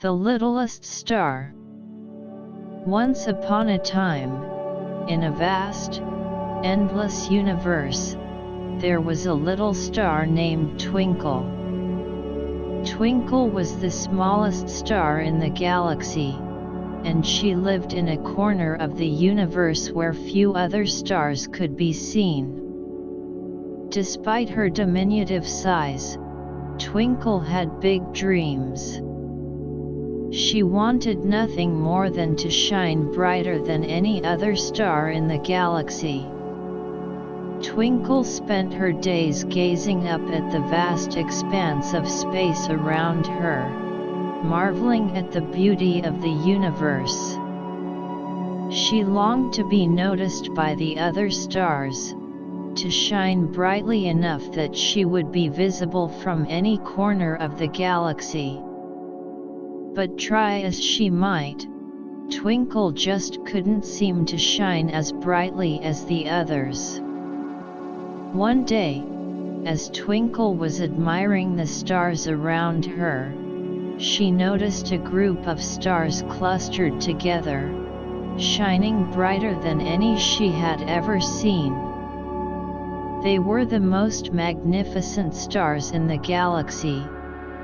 The Littlest Star. Once upon a time, in a vast, endless universe, there was a little star named Twinkle. Twinkle was the smallest star in the galaxy, and she lived in a corner of the universe where few other stars could be seen. Despite her diminutive size, Twinkle had big dreams. She wanted nothing more than to shine brighter than any other star in the galaxy. Twinkle spent her days gazing up at the vast expanse of space around her, marveling at the beauty of the universe. She longed to be noticed by the other stars, to shine brightly enough that she would be visible from any corner of the galaxy. But try as she might, Twinkle just couldn't seem to shine as brightly as the others. One day, as Twinkle was admiring the stars around her, she noticed a group of stars clustered together, shining brighter than any she had ever seen. They were the most magnificent stars in the galaxy,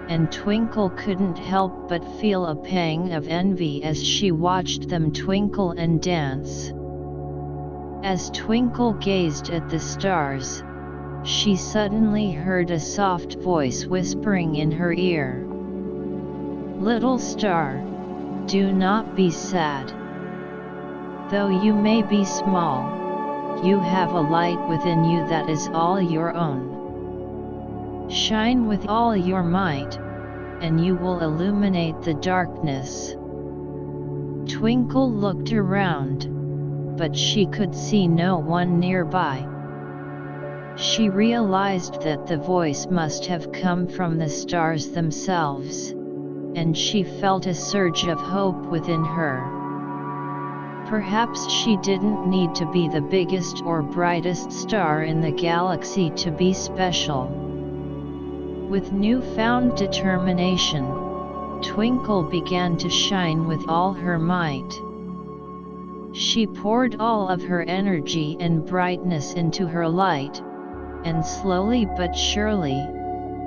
and Twinkle couldn't help but feel a pang of envy as she watched them twinkle and dance. As Twinkle gazed at the stars, she suddenly heard a soft voice whispering in her ear. "Little star, do not be sad. Though you may be small, you have a light within you that is all your own. Shine with all your might, and you will illuminate the darkness." Twinkle looked around, but she could see no one nearby. She realized that the voice must have come from the stars themselves, and she felt a surge of hope within her. Perhaps she didn't need to be the biggest or brightest star in the galaxy to be special. With newfound determination, Twinkle began to shine with all her might. She poured all of her energy and brightness into her light, and slowly but surely,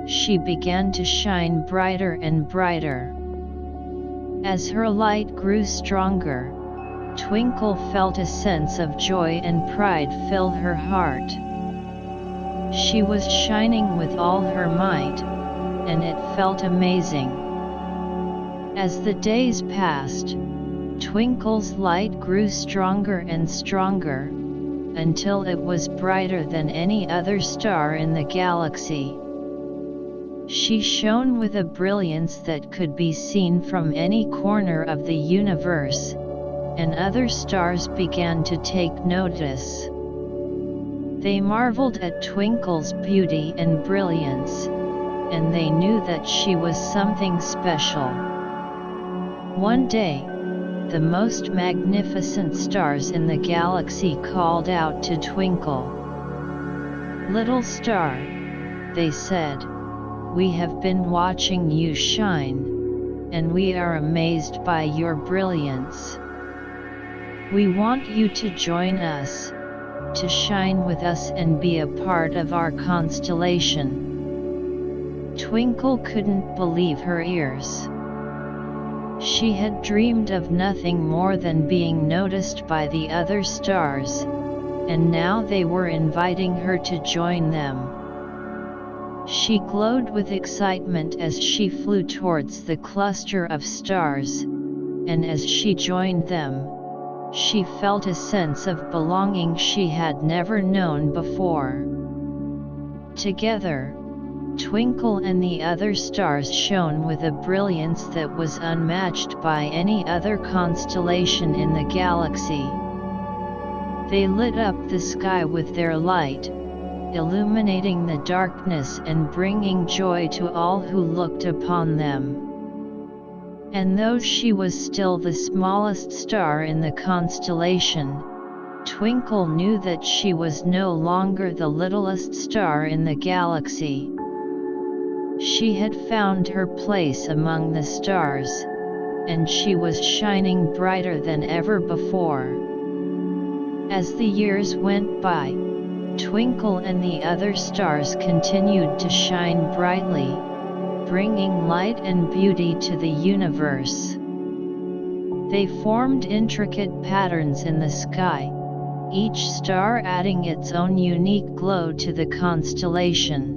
she began to shine brighter and brighter. As her light grew stronger, Twinkle felt a sense of joy and pride fill her heart. She was shining with all her might, and it felt amazing. As the days passed, Twinkle's light grew stronger and stronger, until it was brighter than any other star in the galaxy. She shone with a brilliance that could be seen from any corner of the universe, and other stars began to take notice. They marveled at Twinkle's beauty and brilliance, and they knew that she was something special. One day, the most magnificent stars in the galaxy called out to Twinkle. "Little star," they said, "we have been watching you shine, and we are amazed by your brilliance. We want you to join us, to shine with us and be a part of our constellation." Twinkle couldn't believe her ears. She had dreamed of nothing more than being noticed by the other stars, and now they were inviting her to join them. She glowed with excitement as she flew towards the cluster of stars, and as she joined them, she felt a sense of belonging she had never known before. Together, Twinkle and the other stars shone with a brilliance that was unmatched by any other constellation in the galaxy. They lit up the sky with their light, illuminating the darkness and bringing joy to all who looked upon them. And though she was still the smallest star in the constellation, Twinkle knew that she was no longer the littlest star in the galaxy. She had found her place among the stars, and she was shining brighter than ever before. As the years went by, Twinkle and the other stars continued to shine brightly, bringing light and beauty to the universe. They formed intricate patterns in the sky, each star adding its own unique glow to the constellation.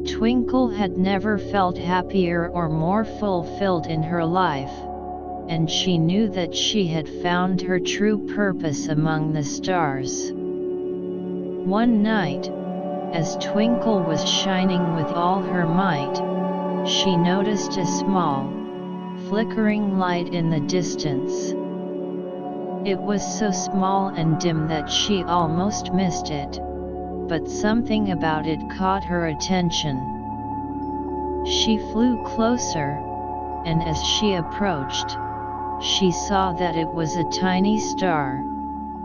Twinkle had never felt happier or more fulfilled in her life, and she knew that she had found her true purpose among the stars. One night, as Twinkle was shining with all her might, she noticed a small, flickering light in the distance. It was so small and dim that she almost missed it, but something about it caught her attention. She flew closer, and as she approached, she saw that it was a tiny star,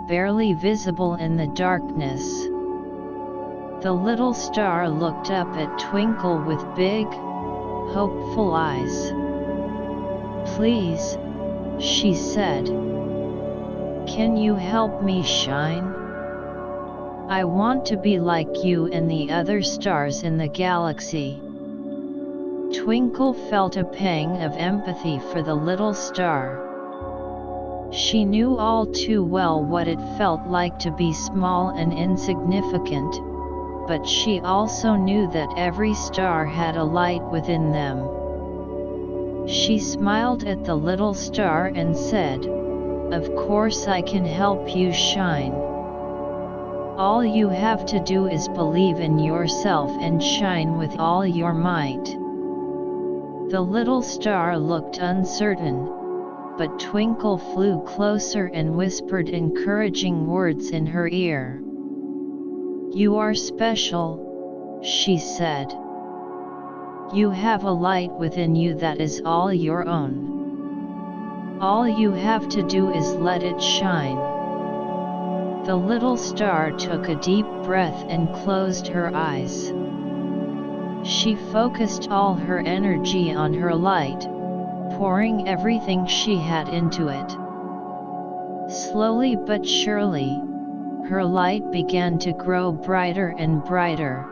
barely visible in the darkness. The little star looked up at Twinkle with big, hopeful eyes. "Please," she said, "can you help me shine? I want to be like you and the other stars in the galaxy." Twinkle felt a pang of empathy for the little star. She knew all too well what it felt like to be small and insignificant, but she also knew that every star had a light within them. She smiled at the little star and said, "Of course I can help you shine. All you have to do is believe in yourself and shine with all your might." The little star looked uncertain, but Twinkle flew closer and whispered encouraging words in her ear. "You are special," she said. "You have a light within you that is all your own. All you have to do is let it shine." The little star took a deep breath and closed her eyes. She focused all her energy on her light, pouring everything she had into it. Slowly but surely, her light began to grow brighter and brighter,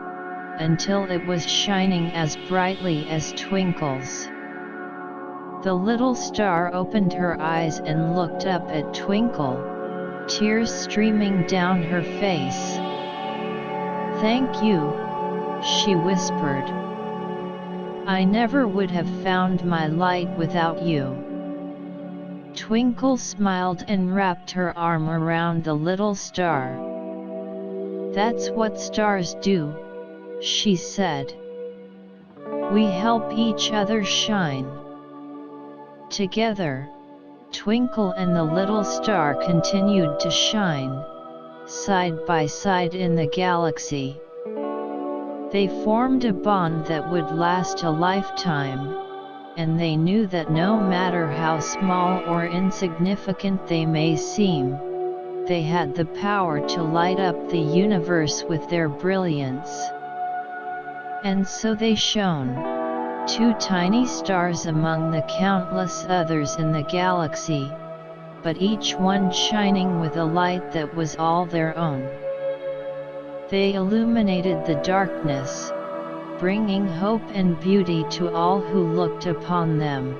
until it was shining as brightly as Twinkle's. The little star opened her eyes and looked up at Twinkle, tears streaming down her face. "Thank you," she whispered. "I never would have found my light without you." Twinkle smiled and wrapped her arm around the little star. "That's what stars do," she said. "We help each other shine." Together, Twinkle and the little star continued to shine, side by side in the galaxy. They formed a bond that would last a lifetime, and they knew that no matter how small or insignificant they may seem, they had the power to light up the universe with their brilliance. And so they shone, two tiny stars among the countless others in the galaxy, but each one shining with a light that was all their own. They illuminated the darkness, bringing hope and beauty to all who looked upon them.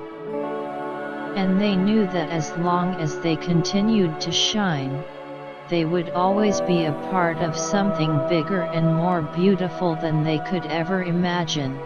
And they knew that as long as they continued to shine, they would always be a part of something bigger and more beautiful than they could ever imagine.